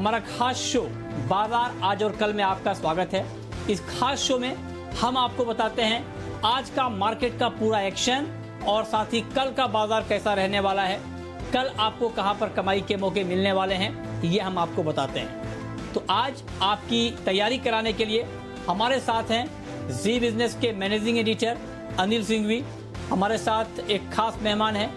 हमारा खास शो बाजार आज और कल में आपका स्वागत है। इस खास शो में हम आपको बताते हैं आज का मार्केट का पूरा एक्शन और साथ ही कल का बाजार कैसा रहने वाला है, कल आपको कहां पर कमाई के मौके मिलने वाले हैं, ये हम आपको बताते हैं। तो आज आपकी तैयारी कराने के लिए हमारे साथ हैं जी बिजनेस के मैनेजिंग एडिटर अनिल सिंघवी। हमारे साथ एक खास मेहमान है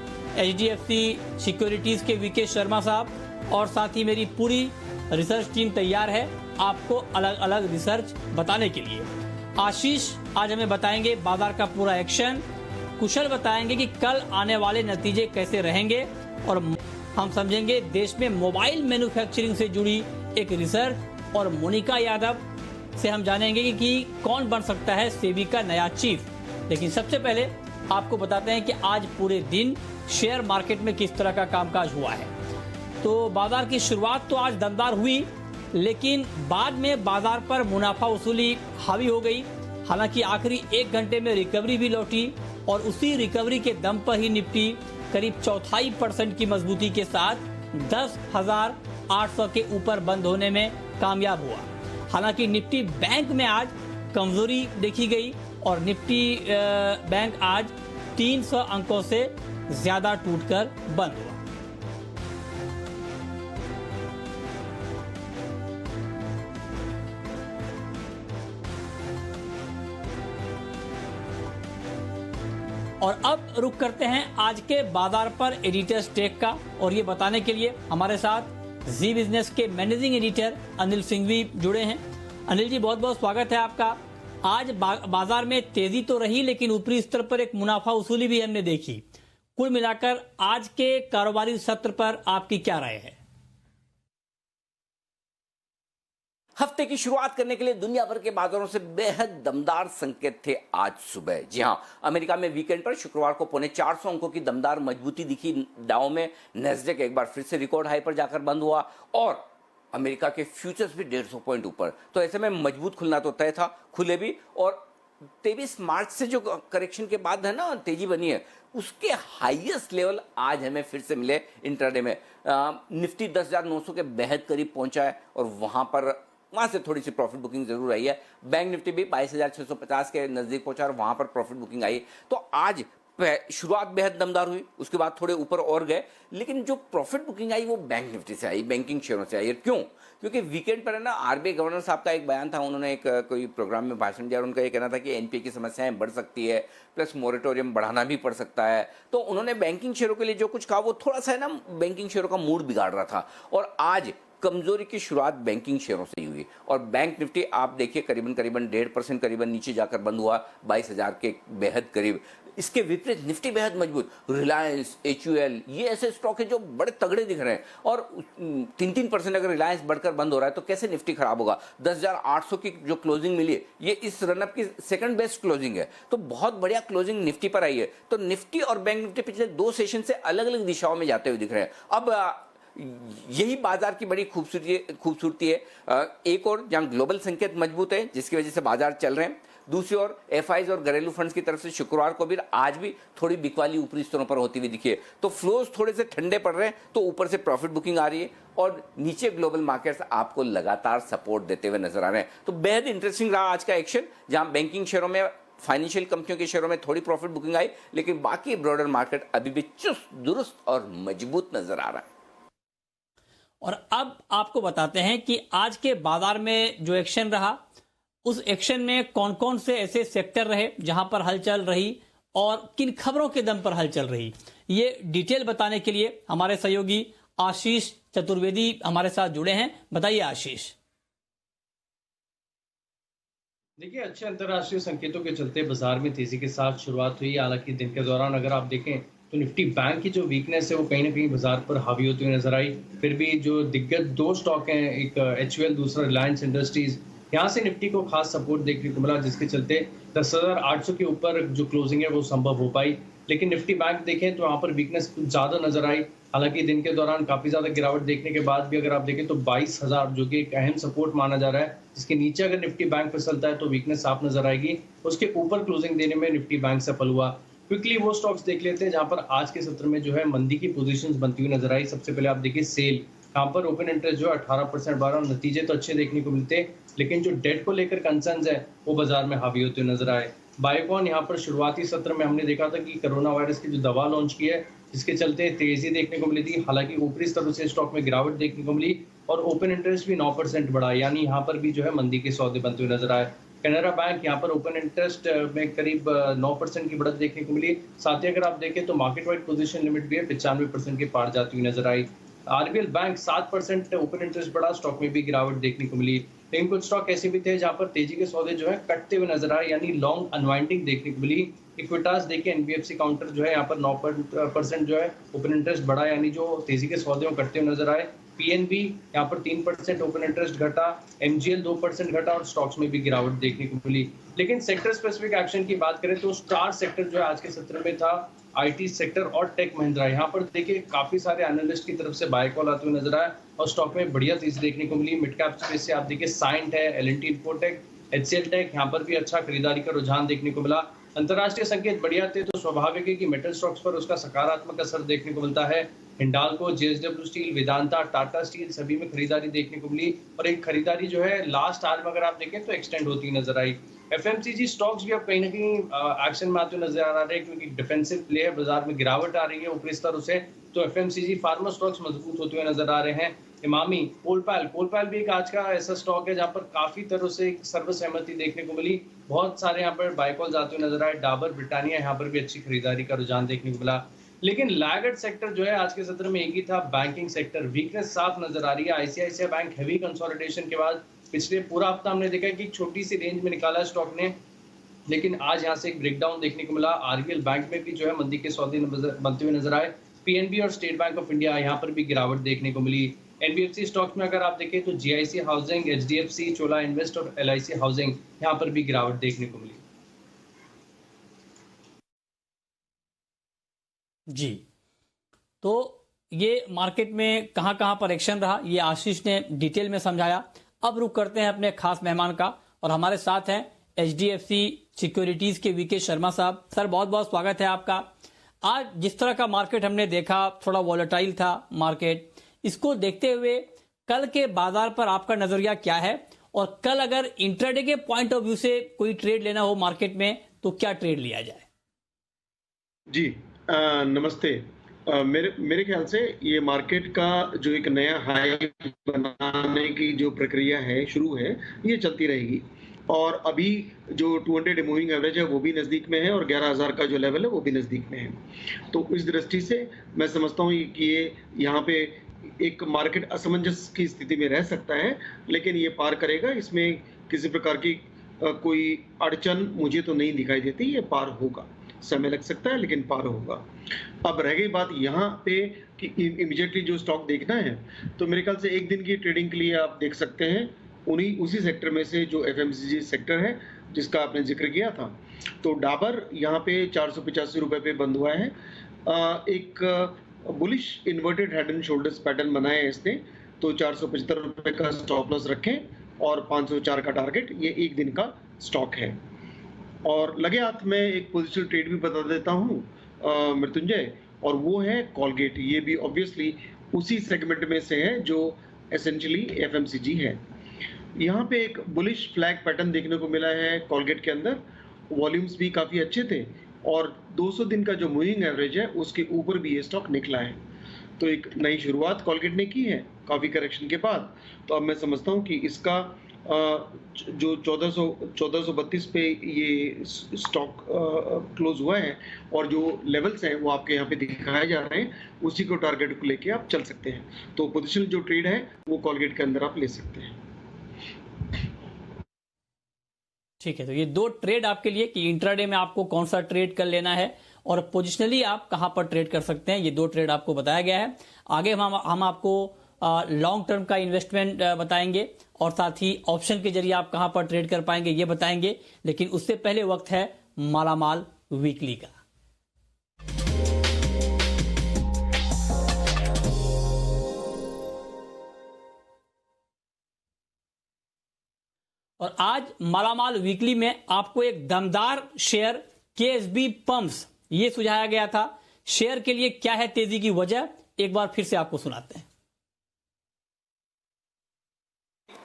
HDFC सिक्योरिटीज के वीके शर्मा साहब और साथ ही मेरी पूरी रिसर्च टीम तैयार है आपको अलग अलग रिसर्च बताने के लिए। आशीष आज हमें बताएंगे बाजार का पूरा एक्शन, कुशल बताएंगे कि कल आने वाले नतीजे कैसे रहेंगे और हम समझेंगे देश में मोबाइल मैन्युफैक्चरिंग से जुड़ी एक रिसर्च और मोनिका यादव से हम जानेंगे कि कौन बन सकता है सेबी का नया चीफ। लेकिन सबसे पहले आपको बताते हैं कि आज पूरे दिन शेयर मार्केट में किस तरह का कामकाज हुआ है। तो बाजार की शुरुआत तो आज दमदार हुई, लेकिन बाद में बाजार पर मुनाफा वसूली हावी हो गई। हालांकि आखिरी 1 घंटे में रिकवरी भी लौटी और उसी रिकवरी के दम पर ही निफ्टी करीब 0.25% की मजबूती के साथ 10,800 के ऊपर बंद होने में कामयाब हुआ। हालांकि निफ्टी बैंक में आज कमजोरी देखी गई और निफ्टी बैंक आज 300 अंकों से ज्यादा टूटकर बंद हुआ। और अब रुक करते हैं आज के बाजार पर एडिटर्स टेक का, और ये बताने के लिए हमारे साथ जी बिजनेस के मैनेजिंग एडिटर अनिल सिंघवी जुड़े हैं। अनिल जी, बहुत बहुत स्वागत है आपका। आज बाजार में तेजी तो रही, लेकिन ऊपरी स्तर पर एक मुनाफा वसूली भी हमने देखी। कुल मिलाकर आज के कारोबारी सत्र पर आपकी क्या राय है? हफ्ते की शुरुआत करने के लिए दुनिया भर के बाजारों से बेहद दमदार संकेत थे आज सुबह। जी हां, अमेरिका में वीकेंड पर शुक्रवार को 450 अंकों की दमदार मजबूती दिखी डाउ में। नेस्डेक एक बार फिर से रिकॉर्ड हाई पर जाकर बंद हुआ और अमेरिका के फ्यूचर्स भी 150 पॉइंट ऊपर। तो ऐसे में मजबूत खुलना तो तय था, खुले भी। और 23 मार्च से जो करेक्शन के बाद है ना तेजी बनी है, उसके हाईएस्ट लेवल आज हमें फिर से मिले इंट्राडे में। निफ्टी 10,900 के बेहद करीब पहुंचा है और वहां से थोड़ी सी प्रॉफिट बुकिंग जरूर आई है। बैंक निफ्टी भी 22,650 के नजदीक पहुंचा और वहां पर प्रॉफिट बुकिंग आई। तो आज शुरुआत बेहद दमदार हुई, उसके बाद थोड़े ऊपर और गए, लेकिन जो प्रॉफिट बुकिंग आई वो बैंक निफ्टी से आई, बैंकिंग शेयरों से आई। क्यों? क्योंकि वीकेंड पर है ना आरबीआई गवर्नर साहब का एक बयान था, उन्होंने एक कोई प्रोग्राम में भाषण दिया और उनका ये कहना था कि एनपीए की समस्याएं बढ़ सकती है, प्लस मोरेटोरियम बढ़ाना भी पड़ सकता है। तो उन्होंने बैंकिंग शेयरों के लिए जो कुछ कहा वो थोड़ा सा है ना बैंकिंग शेयरों का मूड बिगाड़ रहा था। और आज कमजोरी की शुरुआत बैंकिंग शेयरों से ही हुई और बैंक निफ्टी आप देखिए करीबन 1.5% करीबन नीचे जाकर बंद हुआ 22,000 के बेहद करीब। इसके विपरीत निफ्टी बेहद मजबूत, रिलायंस, HUL, ये ऐसे स्टॉक है जो बड़े तगड़े दिख रहे हैं। और 3% अगर रिलायंस बढ़कर बंद हो रहा है तो कैसे निफ्टी खराब होगा? 10,800 की जो क्लोजिंग मिली है ये इस रनअप की सेकंड बेस्ट क्लोजिंग है। तो बहुत बढ़िया क्लोजिंग निफ्टी पर आई है। तो निफ्टी और बैंक निफ्टी पिछले 2 सेशन से अलग अलग दिशाओं में जाते हुए दिख रहे हैं। अब यही बाजार की बड़ी खूबसूरती है। एक और जहां ग्लोबल संकेत मजबूत है जिसकी वजह से बाजार चल रहे हैं, दूसरी ओर एफआईज और घरेलू फंड्स की तरफ से शुक्रवार को भी आज भी थोड़ी बिकवाली ऊपरी स्तरों पर होती हुई दिखी है। तो फ्लोज थोड़े से ठंडे पड़ रहे हैं, तो ऊपर से प्रॉफिट बुकिंग आ रही है और नीचे ग्लोबल मार्केट्स आपको लगातार सपोर्ट देते हुए नजर आ रहे हैं। तो बेहद इंटरेस्टिंग रहा आज का एक्शन, जहां बैंकिंग शेयरों में, फाइनेंशियल कंपनियों के शेयरों में थोड़ी प्रॉफिट बुकिंग आई, लेकिन बाकी ब्रॉडर मार्केट अभी भी चुस्त दुरुस्त और मजबूत नजर आ रहा है। और अब आपको बताते हैं कि आज के बाजार में जो एक्शन रहा, उस एक्शन में कौन कौन से ऐसे सेक्टर रहे जहां पर हलचल रही और किन खबरों के दम पर हलचल रही, ये डिटेल बताने के लिए हमारे सहयोगी आशीष चतुर्वेदी हमारे साथ जुड़े हैं। बताइए आशीष। देखिए, अच्छे अंतर्राष्ट्रीय संकेतों के चलते बाजार में तेजी के साथ शुरुआत हुई। हालांकि दिन के दौरान अगर आप देखें तो निफ्टी बैंक की जो वीकनेस है वो कहीं ना कहीं बाजार पर हावी होती हुई नजर आई। फिर भी जो दिग्गज 2 स्टॉक हैं, एक HUL, दूसरा रिलायंस इंडस्ट्रीज, यहाँ से निफ्टी को खास सपोर्ट देखने को मिला, जिसके चलते 10,800 के ऊपर जो क्लोजिंग है वो संभव हो पाई। लेकिन निफ्टी बैंक देखें तो वहाँ पर वीकनेस कुछ ज्यादा नजर आई। हालांकि दिन के दौरान काफी ज्यादा गिरावट देखने के बाद भी अगर आप देखें तो 22,000 जो कि एक अहम सपोर्ट माना जा रहा है, जिसके नीचे अगर निफ्टी बैंक फिसलता है तो वीकनेस साफ नजर आएगी। उसके ऊपर क्लोजिंग देने में निफ्टी बैंक सफल हुआ। क्विकली वो स्टॉक्स देख लेते हैं जहां पर आज के सत्र में जो है मंदी की पोजीशंस बनती हुई नजर आई। सबसे पहले आप देखिए सेल, यहाँ पर ओपन इंटरेस्ट जो 18% बढ़ा, नतीजे तो अच्छे देखने को मिलते हैं, लेकिन जो डेट को लेकर कंसर्न्स है वो बाजार में हावी होते नजर आए। बायोकॉन यहाँ पर शुरुआती सत्र में हमने देखा था कि कोरोना वायरस की जो दवा लॉन्च की है, जिसके चलते तेजी देखने को मिली थी, हालांकि ऊपरी स्तर से स्टॉक में गिरावट देखने को मिली और ओपन इंटरेस्ट भी 9% बढ़ा, यानी यहाँ पर भी जो है मंदी के सौदे बनते हुए नजर आए। कैनरा बैंक यहाँ पर ओपन इंटरेस्ट में करीब 9% की बढ़त देखने को मिली। साथ ही अगर आप देखें तो मार्केट वाइड पोजीशन लिमिट भी है 95% के पार जाती हुई नजर आई। आरबीएल बैंक 7% ओपन इंटरेस्ट बढ़ा, स्टॉक में भी गिरावट देखने को मिली। लेकिन कुछ स्टॉक ऐसे भी थे जहां पर तेजी के सौदे जो है कटते हुए नजर आए, यानी लॉन्ग अनवाइंडिंग देखने को मिली। इक्विटास देखिए एनबीएफसी काउंटर जो है यहाँ पर 9% जो है ओपन इंटरेस्ट बढ़ा, यानी जो तेजी के सौदे में कटते हुए नजर आए। पीएनबी यहाँ पर 3% ओपन इंटरेस्ट घटा, एमजीएल 2% घटा और स्टॉक्स में भी गिरावट देखने को मिली। लेकिन सेक्टर स्पेसिफिक एक्शन की बात करें तो स्टार सेक्टर जो है आज के सत्र में था आईटी सेक्टर और टेक महिंद्रा। यहाँ पर देखिए काफी सारे एनालिस्ट की तरफ से बाय कॉल आते हुए नजर आए और स्टॉक में बढ़िया तेजी देखने को मिली। मिड कैप स्पेस से आप देखिए साइंट है, एल&टी इन्फोटेक, एचसीएल टेक, यहाँ पर भी अच्छा खरीदारी का रुझान देखने को मिला। अंतरराष्ट्रीय संकेत बढ़िया थे तो स्वाभाविक है कि मेटल स्टॉक्स पर उसका सकारात्मक असर देखने को मिलता है। Hindalco, JSW steel, Vedanta, Tata steel सभी में खरीदारी देखने को मिली और एक खरीदारी जो है लास्ट आवर में अगर आप देखें तो एक्सटेंड होती नजर आई। एफएमसीजी स्टॉक्स भी अब कहीं ना कहीं एक्शन में आते नजर आ रहे हैं, क्योंकि डिफेंसिव प्ले है, बाजार में गिरावट आ रही है ऊपरी स्तरों से, तो एफएमसीजी फार्मा स्टॉक्स मजबूत होते हुए नजर आ रहे हैं। इमामी, कोलपैल भी एक आज का ऐसा स्टॉक है जहां पर काफी तरह से सर्वसहमति देखने को मिली। बहुत सारे यहाँ पर बायकॉल्स आते हुए नजर आए। डाबर, ब्रिटानिया, यहाँ पर भी अच्छी खरीदारी का रुझान देखने को मिला। लेकिन लैगर्ड सेक्टर जो है आज के सत्र में एक ही था, बैंकिंग सेक्टर। वीकनेस साफ नजर आ रही है। आईसीआईसीआई बैंक हैवी कंसोलिडेशन के बाद पिछले पूरा हफ्ता हमने देखा कि एक छोटी सी रेंज में निकाला स्टॉक ने, लेकिन आज यहाँ से एक ब्रेकडाउन देखने को मिला। आरबीएल बैंक में भी जो है मंदी के सौदे बनते हुए नजर आए। पीएनबी और स्टेट बैंक ऑफ इंडिया यहाँ पर भी गिरावट देखने को मिली। एनबीएफसी स्टॉक्स में अगर आप देखें तो जीआईसी हाउसिंग, एचडीएफसी, चोला इन्वेस्ट और एलआईसी हाउसिंग यहाँ पर भी गिरावट देखने को मिली। जी, तो ये मार्केट में कहां कहां पर एक्शन रहा ये आशीष ने डिटेल में समझाया। अब रुक करते हैं अपने खास मेहमान का, और हमारे साथ हैं एचडीएफसी सिक्योरिटीज के वीके शर्मा साहब। सर बहुत बहुत स्वागत है आपका। आज जिस तरह का मार्केट हमने देखा, थोड़ा वॉलेटाइल था मार्केट, इसको देखते हुए कल के बाजार पर आपका नजरिया क्या है, और कल अगर इंट्राडे के पॉइंट ऑफ व्यू से कोई ट्रेड लेना हो मार्केट में तो क्या ट्रेड लिया जाए? जी नमस्ते। मेरे ख्याल से ये मार्केट का जो एक नया हाई बनाने की जो प्रक्रिया है, शुरू है, ये चलती रहेगी। और अभी जो 200 मूविंग एवरेज है वो भी नज़दीक में है और 11,000 का जो लेवल है वो भी नज़दीक में है। तो इस दृष्टि से मैं समझता हूँ कि ये यहाँ पे एक मार्केट असमंजस की स्थिति में रह सकता है, लेकिन ये पार करेगा। इसमें किसी प्रकार की कोई अड़चन मुझे तो नहीं दिखाई देती। ये पार होगा, समय लग सकता है लेकिन पार होगा। अब रह गई बात यहाँ पे कि इमीडिएटली जो स्टॉक देखना है, तो मेरे ख्याल से एक दिन की ट्रेडिंग के लिए आप देख सकते हैं उसी सेक्टर में से जो एफएमसीजी सेक्टर है जिसका आपने जिक्र किया था। तो डाबर यहाँ पे 485 रुपए पे बंद हुआ है। एक bullish inverted head and shoulders pattern बनाया है इसने, तो 475 रुपए का स्टॉप लॉस रखें और 504 का टारगेट, ये एक दिन का स्टॉक है। और लगे हाथ में एक पोजिशनल ट्रेड भी बता देता हूँ मृत्युंजय, और वो है कॉलगेट। ये भी ऑब्वियसली उसी सेगमेंट में से है जो एसेंशियली एफएमसीजी है। यहाँ पे एक बुलिश फ्लैग पैटर्न देखने को मिला है कॉलगेट के अंदर। वॉल्यूम्स भी काफ़ी अच्छे थे और 200 दिन का जो मूविंग एवरेज है उसके ऊपर भी ये स्टॉक निकला है। तो एक नई शुरुआत कॉलगेट ने की है काफ़ी करेक्शन के बाद। तो अब मैं समझता हूँ कि इसका जो 1432 पे ये स्टॉक क्लोज हुआ है और जो लेवल्स हैं वो आपके यहाँ पे दिखाए जा रहे हैं, उसी को टारगेट को लेके आप चल सकते हैं। तो पोजिशनल जो ट्रेड है वो कॉलगेट के अंदर आप ले सकते हैं। ठीक है, तो ये दो ट्रेड आपके लिए कि इंट्राडे में आपको कौन सा ट्रेड कर लेना है और पोजिशनली आप कहां पर ट्रेड कर सकते हैं, ये दो ट्रेड आपको बताया गया है। आगे हम आपको लॉन्ग टर्म का इन्वेस्टमेंट बताएंगे और साथ ही ऑप्शन के जरिए आप कहां पर ट्रेड कर पाएंगे ये बताएंगे। लेकिन उससे पहले वक्त है मालामाल वीकली का। और आज मालामाल वीकली में आपको एक दमदार शेयर केएसबी पंप्स ये सुझाया गया था। शेयर के लिए क्या है तेजी की वजह, एक बार फिर से आपको सुनाते हैं।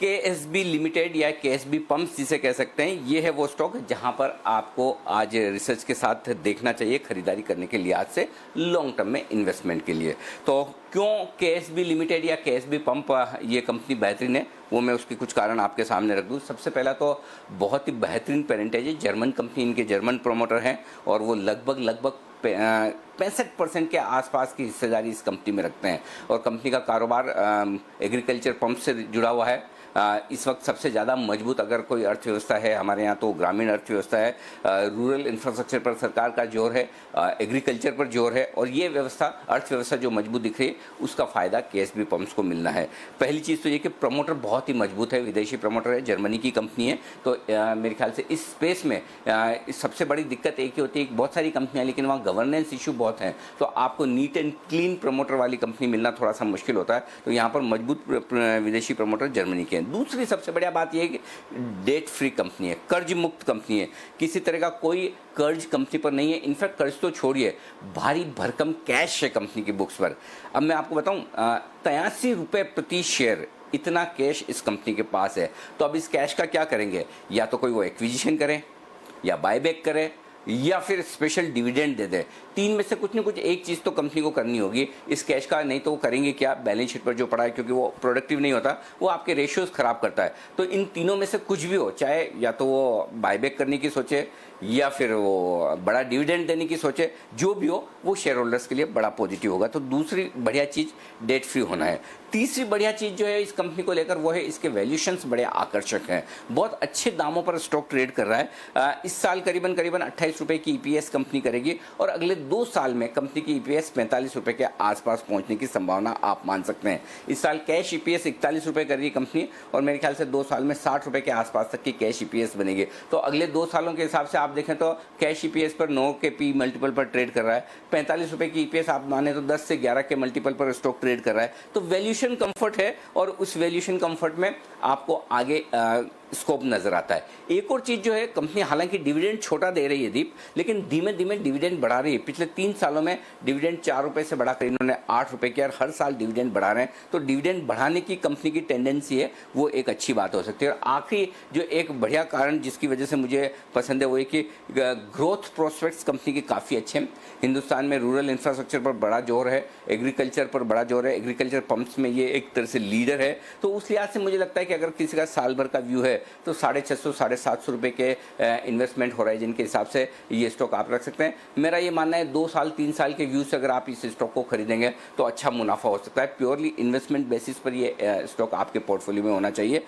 केएसबी लिमिटेड या केएसबी पंप्स जिसे कह सकते हैं, ये है वो स्टॉक जहां पर आपको आज रिसर्च के साथ देखना चाहिए खरीदारी करने के लिहाज से, लॉन्ग टर्म में इन्वेस्टमेंट के लिए। तो क्यों केएसबी लिमिटेड या केएसबी पंप ये कंपनी बेहतरीन है, वो मैं उसके कुछ कारण आपके सामने रख दूँ। सबसे पहला तो बहुत ही बेहतरीन पेरेंटेज है, जर्मन कंपनी, इनके जर्मन प्रोमोटर हैं और वो लगभग 65% के आसपास की हिस्सेदारी इस कंपनी में रखते हैं और कंपनी का कारोबार एग्रीकल्चर पंप से जुड़ा हुआ है। इस वक्त सबसे ज़्यादा मजबूत अगर कोई अर्थव्यवस्था है हमारे यहाँ तो ग्रामीण अर्थव्यवस्था है। रूरल इंफ्रास्ट्रक्चर पर सरकार का जोर है, एग्रीकल्चर पर जोर है और ये अर्थव्यवस्था जो मजबूत दिख रही है उसका फ़ायदा केएसबी पंप्स को मिलना है। पहली चीज़ तो ये कि प्रमोटर बहुत ही मजबूत है, विदेशी प्रमोटर है, जर्मनी की कंपनी है। तो मेरे ख्याल से इस स्पेस में सबसे बड़ी दिक्कत एक ही होती है, बहुत सारी कंपनियाँ लेकिन वहाँ गवर्नेंस इशू बहुत हैं, तो आपको नीट एंड क्लीन प्रमोटर वाली कंपनी मिलना थोड़ा सा मुश्किल होता है। तो यहाँ पर मजबूत विदेशी प्रमोटर जर्मनी के हैं। दूसरी सबसे बढ़िया बात यह है कि डेट फ्री कंपनी है, कर्ज मुक्त कंपनी है, किसी तरह का कोई कर्ज कंपनी पर नहीं है। इनफैक्ट कर्ज तो छोड़िए, भारी भरकम कैश है कंपनी की बुक्स पर। अब मैं आपको बताऊं, 83 रुपये प्रति शेयर इतना कैश इस कंपनी के पास है। तो अब इस कैश का क्या करेंगे, या तो कोई वो एक्विजिशन करें या बायबैक करें या फिर स्पेशल डिविडेंड दे दे। तीन में से कुछ न कुछ एक चीज़ तो कंपनी को करनी होगी इस कैश का, नहीं तो वो करेंगे क्या, बैलेंस शीट पर जो पड़ा है, क्योंकि वो प्रोडक्टिव नहीं होता, वो आपके रेशियोज खराब करता है। तो इन तीनों में से कुछ भी हो, चाहे या तो वो बायबैक करने की सोचे या फिर वो बड़ा डिविडेंड देने की सोचे, जो भी हो वो शेयर होल्डर्स के लिए बड़ा पॉजिटिव होगा। तो दूसरी बढ़िया चीज़ डेट फ्री होना है। तीसरी बढ़िया चीज़ जो है इस कंपनी को लेकर वो है इसके वैल्यूशंस बड़े आकर्षक हैं, बहुत अच्छे दामों पर स्टॉक ट्रेड कर रहा है। इस साल करीबन 28 रुपये की ईपीएस कंपनी करेगी और अगले 2 साल में कंपनी की ईपीएस 45 रुपये के आसपास पहुंचने की संभावना आप मान सकते हैं। इस साल कैश ईपीएस 41 रुपये कर रही है कंपनी और मेरे ख्याल से 2 साल में 60 रुपये के आसपास तक की कैश ईपीएस बनेगी। तो अगले 2 सालों के हिसाब से आप देखें तो कैश ईपीएस पर 9 के पी मल्टीपल पर ट्रेड कर रहा है। 45 रुपये की ईपीएस आप माने तो 10 से 11 के मल्टीपल पर स्टॉक ट्रेड कर रहा है। तो वैल्यूएशन कंफर्ट है और उस वैल्यूएशन कंफर्ट में आपको आगे स्कोप नजर आता है। एक और चीज जो है, कंपनी हालांकि डिविडेंड छोटा दे रही है दीप, लेकिन धीमे धीमे डिविडेंड बढ़ा रही है। पिछले 3 सालों में डिविडेंड 4 रुपए से बढ़ाकर इन्होंने 8 रुपए किया और हर साल डिविडेंड बढ़ा रहे हैं। तो डिविडेंड बढ़ाने की कंपनी की टेंडेंसी है, वो एक अच्छी बात हो सकती है। और आखिरी जो एक बढ़िया कारण जिसकी वजह से मुझे पसंद है वो है कि ग्रोथ प्रोस्पेक्ट्स कंपनी के काफ़ी अच्छे हैं। हिंदुस्तान में रूरल इंफ्रास्ट्रक्चर पर बड़ा जोर है, एग्रीकल्चर पर बड़ा जोर है, एग्रीकल्चर पंप्स में ये एक तरह से लीडर है। तो उस लिहाज से मुझे लगता है कि अगर किसी का साल भर का व्यू है तो 650 750 रुपये के इन्वेस्टमेंट होराइजन के हिसाब से ये स्टॉक आप रख सकते हैं। मेरा ये मानना है 2 साल 3 साल के व्यू से अगर आप इस स्टॉक को खरीदेंगे तो अच्छा मुनाफा हो सकता है। प्योरली इन्वेस्टमेंट बेसिस पर ये स्टॉक आपके पोर्टफोलियो में होना चाहिए।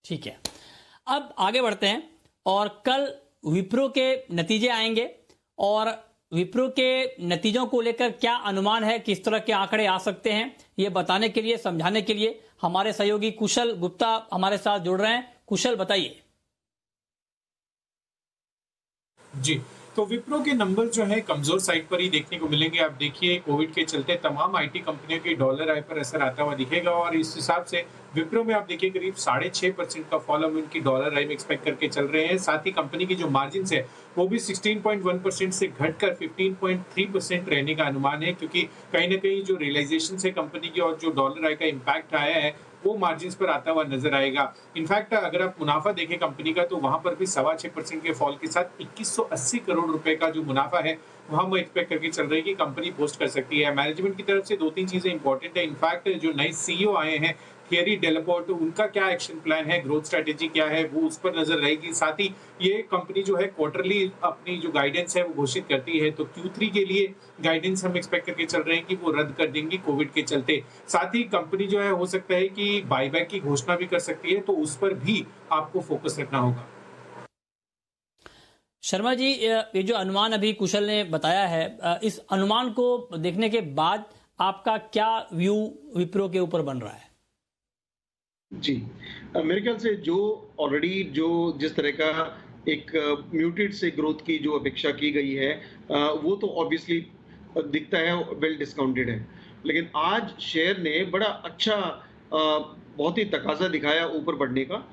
ठीक है, अब आगे बढ़ते हैं और कल विप्रो के नतीजे आएंगे और विप्रो के नतीजों को लेकर क्या अनुमान है, किस तरह के आंकड़े आ सकते हैं, ये बताने के लिए, समझाने के लिए हमारे सहयोगी कुशल गुप्ता हमारे साथ जुड़ रहे हैं। कुशल, बताइए। जी, तो विप्रो के नंबर जो है कमजोर साइड पर ही देखने को मिलेंगे। आप देखिए, कोविड के चलते तमाम आईटी कंपनियों की डॉलर आय पर असर आता हुआ दिखेगा और इस हिसाब से विप्रो में आप देखिए करीब 6.5% का फॉल हम उनकी डॉलर आय में एक्सपेक्ट करके चल रहे हैं। साथ ही कंपनी की जो मार्जिन है वो भी 16.1% से घटकर 15.3% रहने का अनुमान है, क्योंकि कहीं ना कहीं जो रियलाइजेशन है कंपनी की और जो डॉलर आय का इम्पैक्ट आया है वो मार्जिन पर आता हुआ नजर आएगा। इनफैक्ट अगर आप मुनाफा देखें कंपनी का तो वहां पर भी 6.25% के फॉल के साथ 2180 करोड़ रुपए का जो मुनाफा है वहां हम एक्सपेक्ट करके चल रही है कि कंपनी पोस्ट कर सकती है। मैनेजमेंट की तरफ से 2-3 चीजें इंपॉर्टेंट है। इनफैक्ट जो नए सीईओ आए हैं थियरी डेलापोर्ट, उनका क्या एक्शन प्लान है, ग्रोथ स्ट्रेटेजी क्या है, वो उस पर नजर रहेगी। साथ ही ये कंपनी जो है क्वार्टरली अपनी जो गाइडेंस है वो घोषित करती है, तो Q3 के लिए गाइडेंस हम एक्सपेक्ट करके चल रहे हैं कि वो रद्द कर देंगी कोविड के चलते। साथ ही कंपनी जो है हो सकता है कि बायबैक की घोषणा भी कर सकती है, तो उस पर भी आपको फोकस रखना होगा। शर्मा जी, ये जो अनुमान अभी कुशल ने बताया है, इस अनुमान को देखने के बाद आपका क्या व्यू विप्रो के ऊपर बन रहा है? जी, मेरे ख्याल से जो ऑलरेडी जो जिस तरह का एक म्यूटेड से ग्रोथ की जो अपेक्षा की गई है वो तो ऑब्वियसली दिखता है वेल डिस्काउंटेड है, लेकिन आज शेयर ने बड़ा अच्छा बहुत ही तकाजा दिखाया ऊपर बढ़ने का।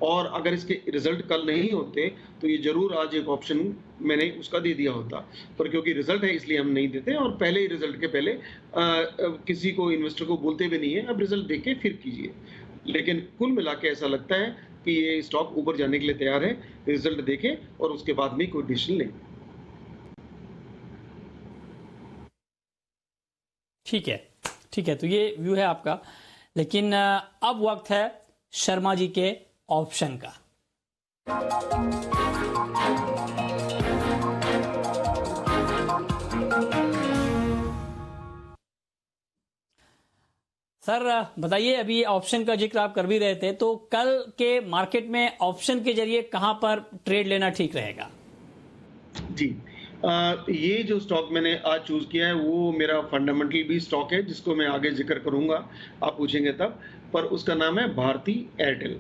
और अगर इसके रिजल्ट कल नहीं होते तो ये जरूर आज एक ऑप्शन मैंने उसका दे दिया होता, पर क्योंकि रिजल्ट है इसलिए हम नहीं देते, और पहले ही रिजल्ट के पहले किसी को इन्वेस्टर को बोलते भी नहीं है, अब रिजल्ट देख के फिर कीजिए। लेकिन कुल मिला के ऐसा लगता है कि ये स्टॉक ऊपर जाने के लिए तैयार है, रिजल्ट देखें और उसके बाद में कोई डिसीजन लें। ठीक है, तो ये व्यू है आपका। लेकिन अब वक्त है शर्मा जी के ऑप्शन का। सर बताइए, अभी ऑप्शन का जिक्र आप कर भी रहे थे, तो कल के मार्केट में ऑप्शन के जरिए कहां पर ट्रेड लेना ठीक रहेगा? जी, ये जो स्टॉक मैंने आज चूज किया है वो मेरा फंडामेंटल भी स्टॉक है, जिसको मैं आगे जिक्र करूंगा, आप पूछेंगे तब, पर उसका नाम है भारती एयरटेल।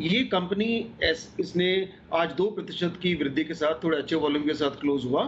ये कंपनी इसने आज 2% की वृद्धि के साथ, थोड़े अच्छे वॉल्यूम के साथ क्लोज हुआ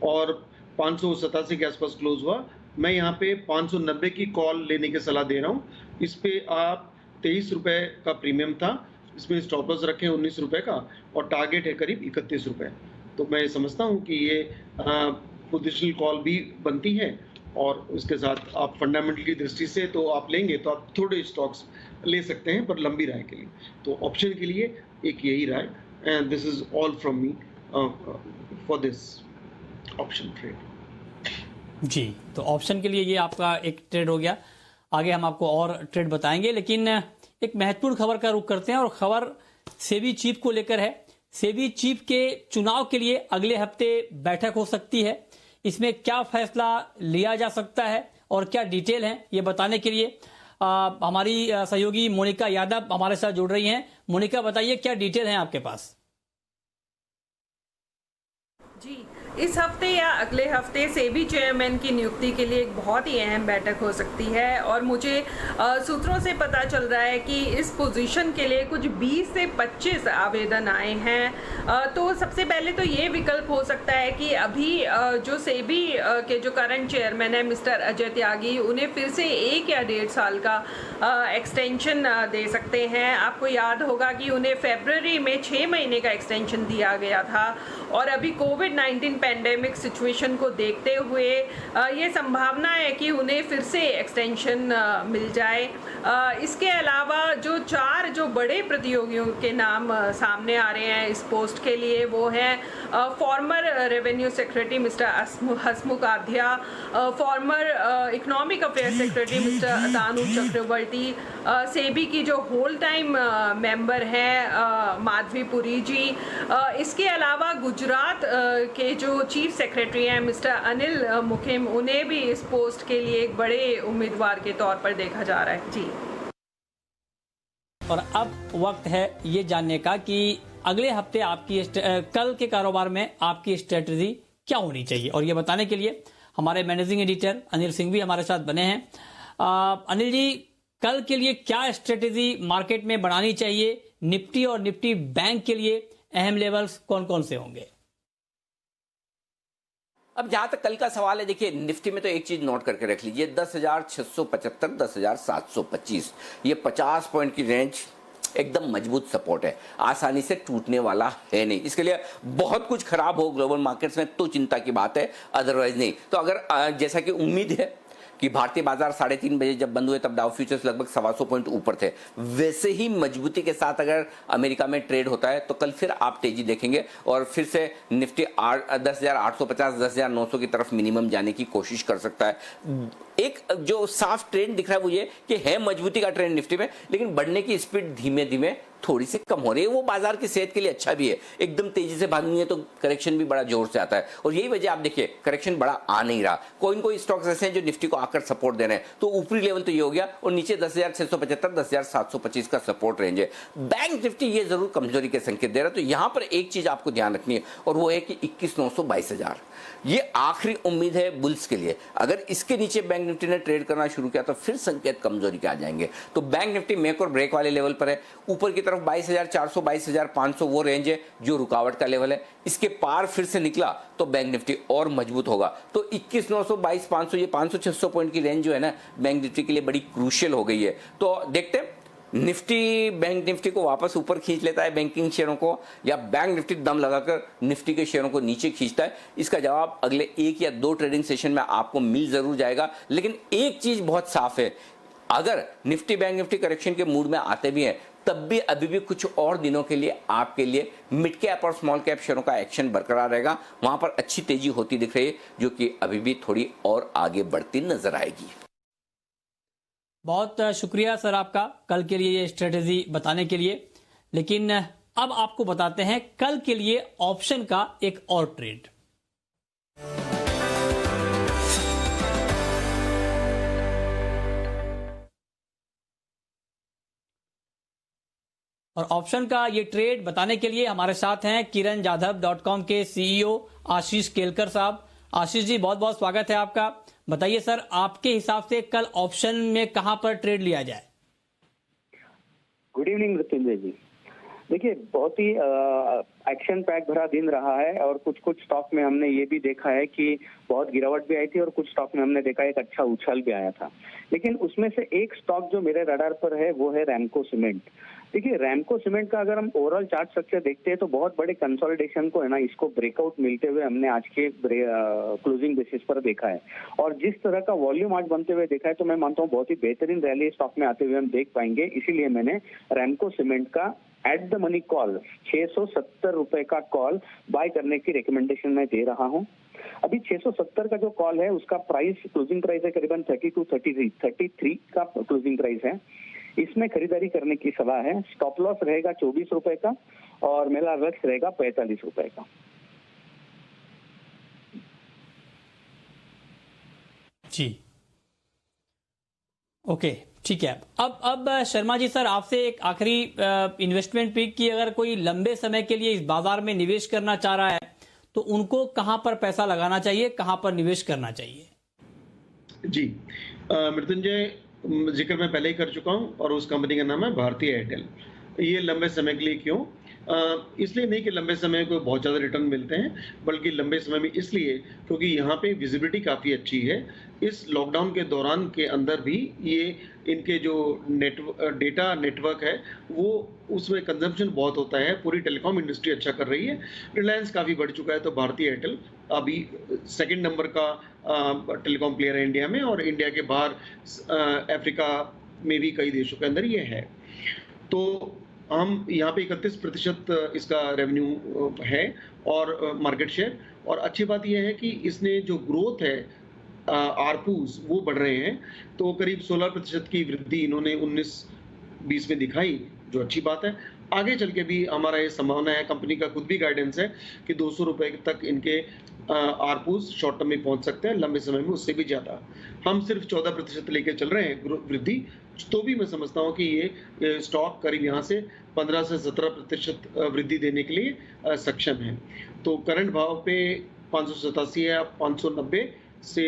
और 587 के आसपास क्लोज हुआ। मैं यहाँ पे 590 की कॉल लेने की सलाह दे रहा हूँ। इस पे आप 23 रुपए का प्रीमियम था, इसमें स्टॉप लॉस रखे 19 रुपए का और टारगेट है करीब 31 रुपए। तो मैं समझता हूँ कि ये पोजिशनल कॉल भी बनती है और उसके साथ आप फंडामेंटल की दृष्टि से तो आप लेंगे तो आप थोड़े स्टॉक्स ले सकते हैं, पर लंबी राय के लिए तो ऑप्शन के लिए एक यही राय, and this is all from me for this option trade. जी, तो ऑप्शन के लिए ये आपका एक ट्रेड हो गया। आगे हम आपको और ट्रेड बताएंगे, लेकिन एक महत्वपूर्ण खबर का रुख करते हैं और खबर सेबी चीफ को लेकर है। सेबी चीफ के चुनाव के लिए अगले हफ्ते बैठक हो सकती है। इसमें क्या फैसला लिया जा सकता है और क्या डिटेल है, ये बताने के लिए हमारी सहयोगी मोनिका यादव हमारे साथ जुड़ रही हैं। मोनिका, बताइए क्या डिटेल है आपके पास? जी, इस हफ्ते या अगले हफ्ते सेबी चेयरमैन की नियुक्ति के लिए एक बहुत ही अहम बैठक हो सकती है और मुझे सूत्रों से पता चल रहा है कि इस पोजीशन के लिए कुछ 20 से 25 आवेदन आए हैं। तो सबसे पहले तो ये विकल्प हो सकता है कि अभी जो सेबी के जो करंट चेयरमैन है मिस्टर अजय त्यागी, उन्हें फिर से 1 या 1.5 साल का एक्सटेंशन दे सकते हैं। आपको याद होगा कि उन्हें फरवरी में 6 महीने का एक्सटेंशन दिया गया था और अभी कोविड-19 पैंडेमिक सिचुएशन को देखते हुए ये संभावना है कि उन्हें फिर से एक्सटेंशन मिल जाए। इसके अलावा जो 4 जो बड़े प्रतियोगियों के नाम सामने आ रहे हैं इस पोस्ट के लिए, वो हैं former revenue secretary mister Hasmukh Adhia, former economic affair secretary mister Atanu Chakraborty, SEBI की जो होल टाइम मेंबर हैं माधवी पुरी जी, इसके अलावा गुजरात के जो चीफ सेक्रेटरी हैं मिस्टर अनिल मुखिम, उन्हें भी इस पोस्ट के लिए एक बड़े उम्मीदवार के तौर पर देखा जा रहा है। जी, और अब वक्त है ये जानने का कि अगले हफ्ते आपकी कल के कारोबार में आपकी स्ट्रेटजी क्या होनी चाहिए, और ये बताने के लिए हमारे मैनेजिंग एडिटर अनिल सिंह भी हमारे साथ बने हैं। अनिल जी, कल के लिए क्या स्ट्रेटजी मार्केट में बनानी चाहिए? निफ्टी और निफ्टी बैंक के लिए अहम लेवल्स कौन कौन से होंगे? अब जहां तक कल का सवाल है, देखिए निफ्टी में तो एक चीज नोट करके रख लीजिए, 10,675 10,725 ये 50 पॉइंट की रेंज एकदम मजबूत सपोर्ट है, आसानी से टूटने वाला है नहीं। इसके लिए बहुत कुछ खराब हो ग्लोबल मार्केट्स में तो चिंता की बात है, अदरवाइज नहीं। तो अगर जैसा कि उम्मीद है कि भारतीय बाजार 3:30 बजे जब बंद हुए तब डाउ फ्यूचर्स लगभग 125 पॉइंट ऊपर थे, वैसे ही मजबूती के साथ अगर अमेरिका में ट्रेड होता है तो कल फिर आप तेजी देखेंगे और फिर से निफ्टी 10,850 10,900 की तरफ मिनिमम जाने की कोशिश कर सकता है। एक जो साफ ट्रेंड दिख रहा है वो ये कि है मजबूती का ट्रेंड निफ्टी में, लेकिन बढ़ने की स्पीड धीमे धीमे थोड़ी सी कम हो रही है। वो बाजार की सेहत के लिए अच्छा भी है, एकदम तेजी से भागनी है तो करेक्शन भी बड़ा जोर से आता है और यही वजह आप देखिए करेक्शन बड़ा आ नहीं रहा। कोई स्टॉक्स ऐसे हैं जो निफ्टी को आकर सपोर्ट दे रहे हैं, तो ऊपरी लेवल तो ये हो गया और नीचे 10,675 10,725 का सपोर्ट रेंज है। बैंक निफ्टी ये जरूर कमजोरी के संकेत दे रहा है। तो यहां पर एक चीज आपको ध्यान रखनी है और वो है कि 21,900 22,000 ये आखिरी उम्मीद है बुल्स के लिए। अगर इसके नीचे बैंक निफ्टी ने ट्रेड करना शुरू किया तो फिर संकेत कमजोरी के आ जाएंगे। तो बैंक निफ्टी मेक और ब्रेक वाले लेवल पर है, ऊपर की तरफ 22,400 22,500 वो रेंज है जो रुकावट का लेवल है। इसके पार फिर से निकला तो बैंक निफ्टी और मजबूत होगा। तो 21,900 22,500 ये 500-600 पॉइंट की रेंज जो है ना बैंक निफ्टी के लिए बड़ी क्रूशियल हो गई है। तो देखते हैं निफ्टी बैंक निफ्टी को वापस ऊपर खींच लेता है बैंकिंग शेयरों को, या बैंक निफ्टी दम लगाकर निफ्टी के शेयरों को नीचे खींचता है, इसका जवाब अगले 1 या 2 ट्रेडिंग सेशन में आपको मिल जरूर जाएगा। लेकिन एक चीज बहुत साफ है, अगर निफ्टी बैंक निफ्टी करेक्शन के मूड में आते भी हैं तब भी अभी भी कुछ और दिनों के लिए आपके लिए मिड कैप और स्मॉल कैप शेयरों का एक्शन बरकरार रहेगा। वहां पर अच्छी तेजी होती दिख रही है, जो कि अभी भी थोड़ी और आगे बढ़ती नजर आएगी। बहुत शुक्रिया सर आपका कल के लिए ये स्ट्रेटेजी बताने के लिए। लेकिन अब आपको बताते हैं कल के लिए ऑप्शन का एक और ट्रेड। और ऑप्शन का ये ट्रेड बताने के लिए हमारे साथ हैं kiranjadhav.com के सीईओ आशीष केलकर साहब। आशीष जी, बहुत बहुत स्वागत है आपका। बताइए सर, आपके हिसाब से कल ऑप्शन में कहां पर ट्रेड लिया जाए? गुड इवनिंग मृत्युंजय जी। देखिए, बहुत ही एक्शन पैक भरा दिन रहा है और कुछ स्टॉक में हमने ये भी देखा है कि बहुत गिरावट भी आई थी और कुछ स्टॉक में हमने देखा एक अच्छा उछाल भी आया था। लेकिन उसमें से एक स्टॉक जो मेरे रडार पर है वो है रैमको सीमेंट। देखिए, रैमको सीमेंट का अगर हम ओवरऑल चार्ट स्ट्रक्चर देखते हैं तो बहुत बड़े कंसोलिडेशन को है ना, इसको ब्रेकआउट मिलते हुए हमने आज के क्लोजिंग बेसिस पर देखा है। और जिस तरह का वॉल्यूम आज बनते हुए देखा है तो मैं मानता हूँ बहुत ही बेहतरीन रैली स्टॉक में आते हुए हम देख पाएंगे। इसीलिए मैंने रैमको सीमेंट का एट द मनी कॉल 670 रुपए का कॉल बाय करने की रिकमेंडेशन मैं दे रहा हूं। अभी 670 का जो कॉल है उसका प्राइस, क्लोजिंग प्राइस है करीबन 33 का क्लोजिंग प्राइस है। इसमें खरीदारी करने की सलाह है। स्टॉप लॉस रहेगा 24 रुपए का और मेरा लक्ष्य रहेगा 45 रुपए का। जी, ओके, ठीक है। अब शर्मा जी सर, आपसे एक आखिरी इन्वेस्टमेंट पिक की, अगर कोई लंबे समय के लिए इस बाजार में निवेश करना चाह रहा है तो उनको कहां पर पैसा लगाना चाहिए, कहां पर निवेश करना चाहिए? जी, मृत्युंजय, जिक्र मैं पहले ही कर चुका हूं और उस कंपनी का नाम है भारती एयरटेल। ये लंबे समय के लिए क्यों? इसलिए नहीं कि लंबे समय को बहुत ज़्यादा रिटर्न मिलते हैं, बल्कि लंबे समय में इसलिए क्योंकि यहाँ पे विजिबिलिटी काफ़ी अच्छी है। इस लॉकडाउन के दौरान के अंदर भी ये इनके जो डेटा नेटवर्क है वो उसमें कंजम्पशन बहुत होता है। पूरी टेलीकॉम इंडस्ट्री अच्छा कर रही है। रिलायंस काफ़ी बढ़ चुका है, तो भारती एयरटेल अभी 2nd नंबर का टेलीकॉम प्लेयर है इंडिया में, और इंडिया के बाहर अफ्रीका में भी कई देशों के अंदर ये है। तो हम यहाँ पे 31% इसका रेवेन्यू है और मार्केट शेयर। और अच्छी बात यह है कि इसने जो ग्रोथ है, आरपूज वो बढ़ रहे हैं, तो करीब 16% की वृद्धि इन्होंने 19-20 में दिखाई, जो अच्छी बात है। आगे चल के भी हमारा ये संभावना है, कंपनी का खुद भी गाइडेंस है कि 200 रुपए तक इनके आरपूज शॉर्ट टर्म में पहुंच सकते हैं, लंबे समय में उससे भी ज़्यादा। हम सिर्फ 14% लेके चल रहे हैं वृद्धि, तो भी मैं समझता हूँ कि ये स्टॉक करीब यहाँ से 15 से 17% वृद्धि देने के लिए सक्षम है। तो करंट भाव पे 587 है, 590 से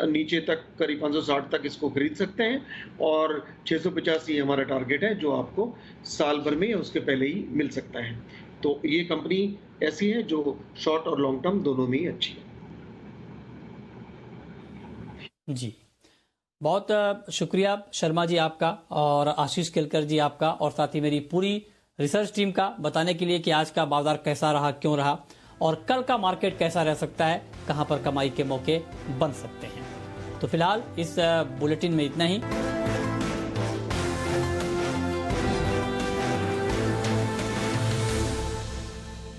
नीचे तक करीब 560 तक इसको खरीद सकते हैं, और 685 हमारा टारगेट है, जो आपको साल भर में या उसके पहले ही मिल सकता है। तो ये कंपनी ऐसी है जो शॉर्ट और लॉन्ग टर्म दोनों में ही अच्छी है। जी, बहुत शुक्रिया शर्मा जी आपका और आशीष केलकर जी आपका, और साथ ही मेरी पूरी रिसर्च टीम का बताने के लिए कि आज का बाजार कैसा रहा, क्यों रहा, और कल का मार्केट कैसा रह सकता है, कहां पर कमाई के मौके बन सकते हैं। तो फिलहाल इस बुलेटिन में इतना ही।